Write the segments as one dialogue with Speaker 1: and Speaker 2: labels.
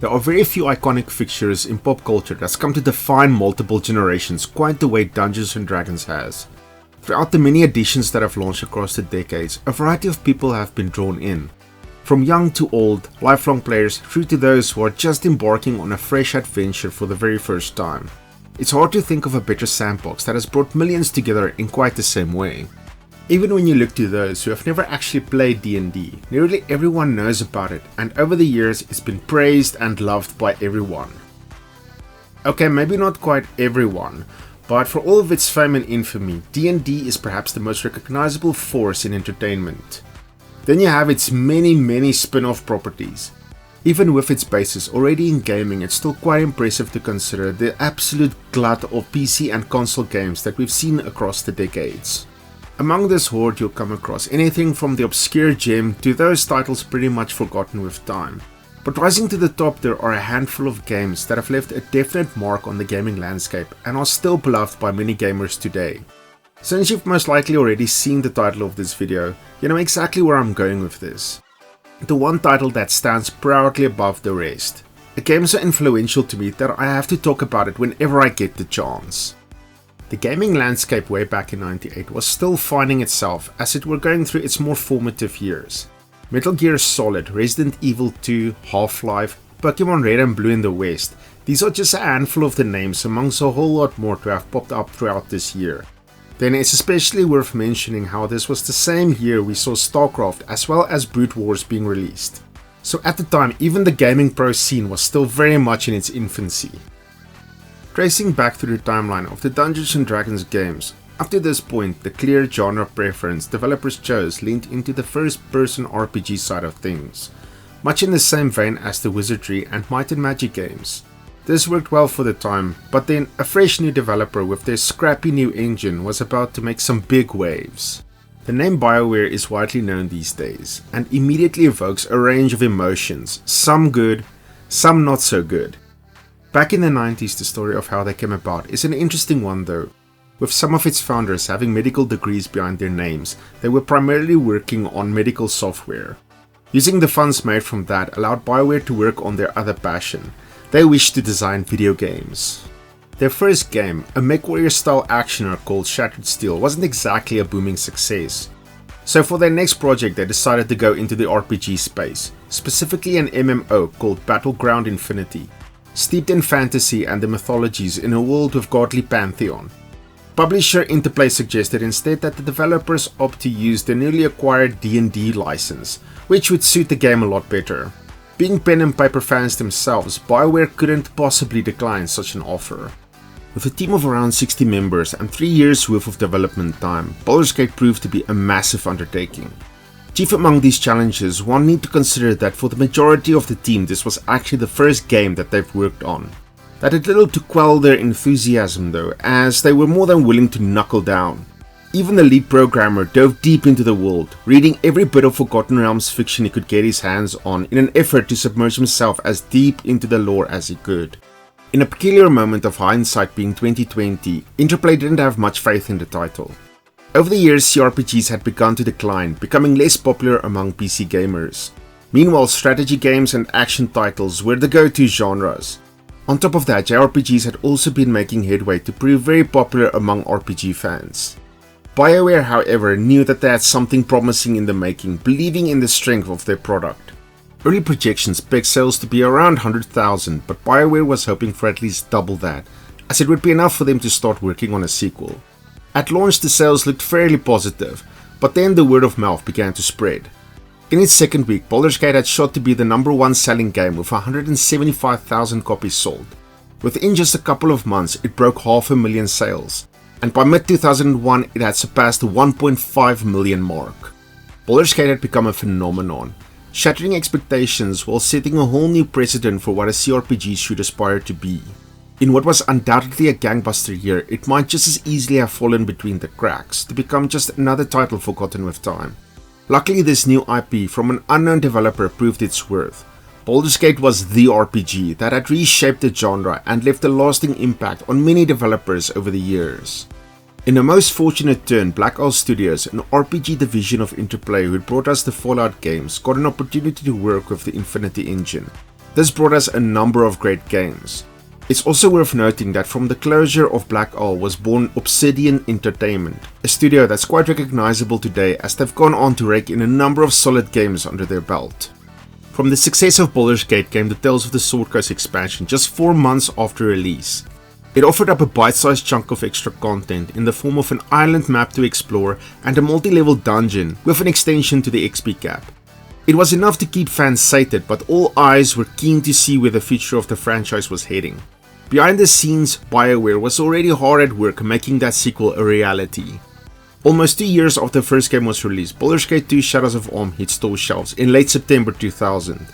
Speaker 1: There are very few iconic fixtures in pop culture that's come to define multiple generations quite the way Dungeons & Dragons has. Throughout the many editions that have launched across the decades, a variety of people have been drawn in. From young to old, lifelong players through to those who are just embarking on a fresh adventure for the very first time. It's hard to think of a better sandbox that has brought millions together in quite the same way. Even when you look to those who have never actually played D&D, nearly everyone knows about it, and over the years it's been praised and loved by everyone. Okay, maybe not quite everyone, but for all of its fame and infamy, D&D is perhaps the most recognizable force in entertainment. Then you have its many spin-off properties. Even with its basis already in gaming, it's still quite impressive to consider the absolute glut of PC and console games that we've seen across the decades. Among this horde you'll come across anything from the obscure gem to those titles pretty much forgotten with time. But rising to the top, there are a handful of games that have left a definite mark on the gaming landscape and are still beloved by many gamers today. Since you've most likely already seen the title of this video, you know exactly where I'm going with this. The one title that stands proudly above the rest. A game so influential to me that I have to talk about it whenever I get the chance. The gaming landscape way back in '98 was still finding itself as it were going through its more formative years. Metal Gear Solid, Resident Evil 2, Half-Life, Pokemon Red and Blue in the West, these are just a handful of the names amongst a whole lot more to have popped up throughout this year. Then it's especially worth mentioning how this was the same year we saw StarCraft as well as Brood Wars being released. So at the time, even the gaming pro scene was still very much in its infancy. Tracing back through the timeline of the Dungeons & Dragons games, up to this point the clear genre preference developers chose leaned into the first-person RPG side of things, much in the same vein as the Wizardry and Might and Magic games. This worked well for the time, but then a fresh new developer with their scrappy new engine was about to make some big waves. The name Bioware is widely known these days, and immediately evokes a range of emotions, some good, some not so good. Back in the 90s, the story of how they came about is an interesting one though. With some of its founders having medical degrees behind their names, they were primarily working on medical software. Using the funds made from that allowed Bioware to work on their other passion. They wished to design video games. Their first game, a MechWarrior style actioner called Shattered Steel, wasn't exactly a booming success. So for their next project they decided to go into the RPG space, specifically an MMO called Battleground Infinity, steeped in fantasy and the mythologies in a world with godly pantheon. Publisher Interplay suggested instead that the developers opt to use the newly acquired D&D license, which would suit the game a lot better. Being pen and paper fans themselves, Bioware couldn't possibly decline such an offer. With a team of around 60 members and 3 years worth of development time, Baldur's Gate proved to be a massive undertaking. Chief among these challenges, one need to consider that for the majority of the team this was actually the first game that they've worked on. That did little to quell their enthusiasm though, as they were more than willing to knuckle down. Even the lead programmer dove deep into the world, reading every bit of Forgotten Realms fiction he could get his hands on in an effort to submerge himself as deep into the lore as he could. In a peculiar moment of hindsight being 2020, Interplay didn't have much faith in the title. Over the years, CRPGs had begun to decline, becoming less popular among PC gamers. Meanwhile, strategy games and action titles were the go-to genres. On top of that, JRPGs had also been making headway to prove very popular among RPG fans. Bioware, however, knew that they had something promising in the making, believing in the strength of their product. Early projections pegged sales to be around 100,000, but Bioware was hoping for at least double that, as it would be enough for them to start working on a sequel. At launch the sales looked fairly positive, but then the word of mouth began to spread. In its second week, Baldur's Gate had shot to be the #1 selling game with 175,000 copies sold. Within just a couple of months it broke 500,000 sales, and by mid-2001 it had surpassed the 1.5 million mark. Baldur's Gate had become a phenomenon, shattering expectations while setting a whole new precedent for what a CRPG should aspire to be. In what was undoubtedly a gangbuster year, it might just as easily have fallen between the cracks to become just another title forgotten with time. Luckily, this new IP from an unknown developer proved its worth. Baldur's Gate was the RPG that had reshaped the genre and left a lasting impact on many developers over the years. In a most fortunate turn, Black Isle Studios, an RPG division of Interplay who had brought us the Fallout games, got an opportunity to work with the Infinity engine. This brought us a number of great games. It's also worth noting that from the closure of Black Owl was born Obsidian Entertainment, a studio that's quite recognizable today as they've gone on to rake in a number of solid games under their belt. From the success of Baldur's Gate came the Tales of the Sword Coast expansion just 4 months after release. It offered up a bite-sized chunk of extra content in the form of an island map to explore and a multi-level dungeon with an extension to the XP cap. It was enough to keep fans sated, but all eyes were keen to see where the future of the franchise was heading. Behind the scenes, Bioware was already hard at work making that sequel a reality. Almost 2 years after the first game was released, Baldur's Gate 2 Shadows of Arm hit store shelves in late September 2000.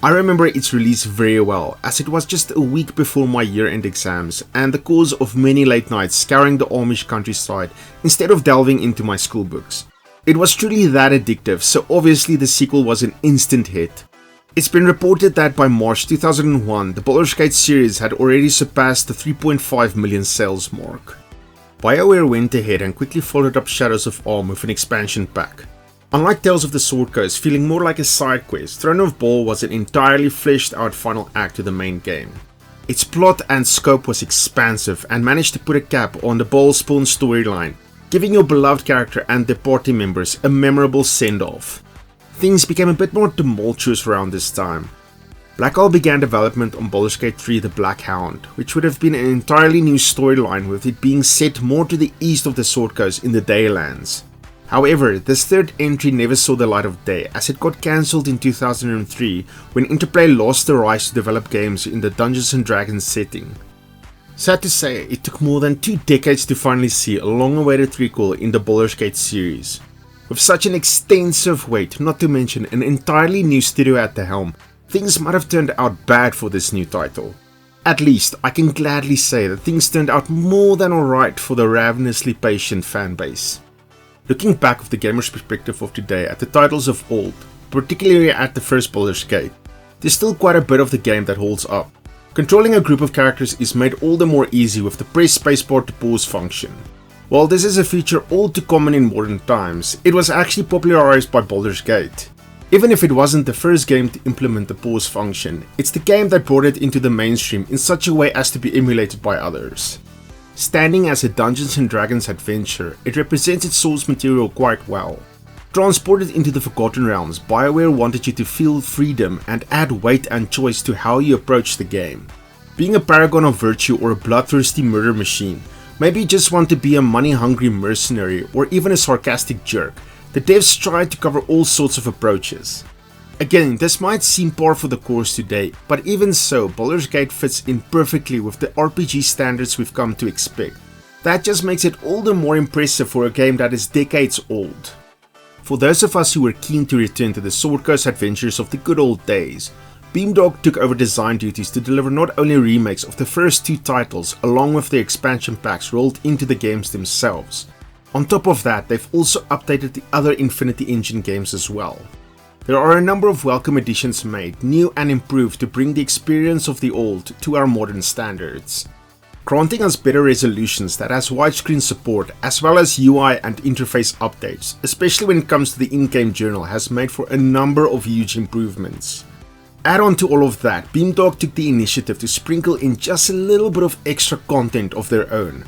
Speaker 1: I remember its release very well, as it was just a week before my year-end exams and the cause of many late nights scouring the Amish countryside instead of delving into my school books. It was truly that addictive, so obviously the sequel was an instant hit. It's been reported that by March 2001, the Baldur's Gate series had already surpassed the 3.5 million sales mark. Bioware went ahead and quickly followed up Shadows of Arm with an expansion pack. Unlike Tales of the Sword Coast feeling more like a side quest, Throne of Bhaal was an entirely fleshed out final act to the main game. Its plot and scope was expansive and managed to put a cap on the Bhaal Spawn storyline, giving your beloved character and their party members a memorable send-off. Things became a bit more tumultuous around this time. Black Owl began development on Baldur's Gate 3 The Black Hound, which would have been an entirely new storyline with it being set more to the east of the Sword Coast in the Daylands. However, this third entry never saw the light of day as it got cancelled in 2003 when Interplay lost the rights to develop games in the Dungeons and Dragons setting. Sad to say, it took more than 2 decades to finally see a long-awaited prequel in the Baldur's Gate series. With such an extensive wait, not to mention an entirely new studio at the helm, things might have turned out bad for this new title. At least, I can gladly say that things turned out more than alright for the ravenously patient fanbase. Looking back with the gamer's perspective of today at the titles of old, particularly at the first Baldur's Gate, there's still quite a bit of the game that holds up. Controlling a group of characters is made all the more easy with the press spacebar to pause function. While this is a feature all too common in modern times, it was actually popularized by Baldur's Gate. Even if it wasn't the first game to implement the pause function, it's the game that brought it into the mainstream in such a way as to be emulated by others. Standing as a Dungeons and Dragons adventure, it represents its source material quite well. Transported into the Forgotten Realms, Bioware wanted you to feel freedom and add weight and choice to how you approach the game. Being a paragon of virtue or a bloodthirsty murder machine, maybe you just want to be a money-hungry mercenary or even a sarcastic jerk, the devs tried to cover all sorts of approaches. Again, this might seem par for the course today, but even so, Baldur's Gate fits in perfectly with the RPG standards we've come to expect. That just makes it all the more impressive for a game that is decades old. For those of us who were keen to return to the Sword Coast adventures of the good old days, Beamdog took over design duties to deliver not only remakes of the first 2 titles along with the expansion packs rolled into the games themselves. On top of that, they've also updated the other Infinity Engine games as well. There are a number of welcome additions made, new and improved to bring the experience of the old to our modern standards. Granting us better resolutions that has widescreen support as well as UI and interface updates, especially when it comes to the in-game journal, has made for a number of huge improvements. Add on to all of that, Beamdog took the initiative to sprinkle in just a little bit of extra content of their own.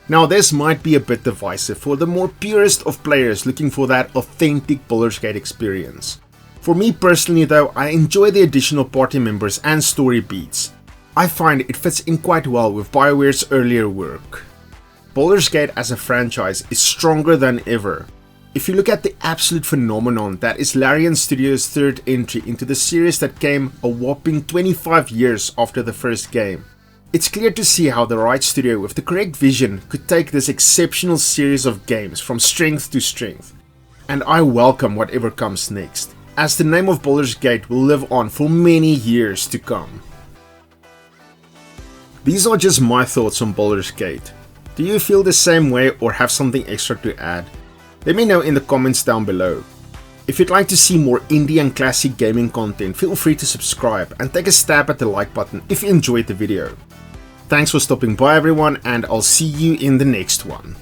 Speaker 1: Now this might be a bit divisive for the more purest of players looking for that authentic Baldur's Gate experience. For me personally though, I enjoy the additional party members and story beats. I find it fits in quite well with Bioware's earlier work. Baldur's Gate as a franchise is stronger than ever. If you look at the absolute phenomenon that is Larian Studios' third entry into the series that came a whopping 25 years after the first game, it's clear to see how the right studio with the correct vision could take this exceptional series of games from strength to strength. And I welcome whatever comes next, as the name of Baldur's Gate will live on for many years to come. These are just my thoughts on Baldur's Gate. Do you feel the same way or have something extra to add? Let me know in the comments down below. If you'd like to see more indie and classic gaming content, feel free to subscribe and take a stab at the like button if you enjoyed the video. Thanks for stopping by everyone, and I'll see you in the next one.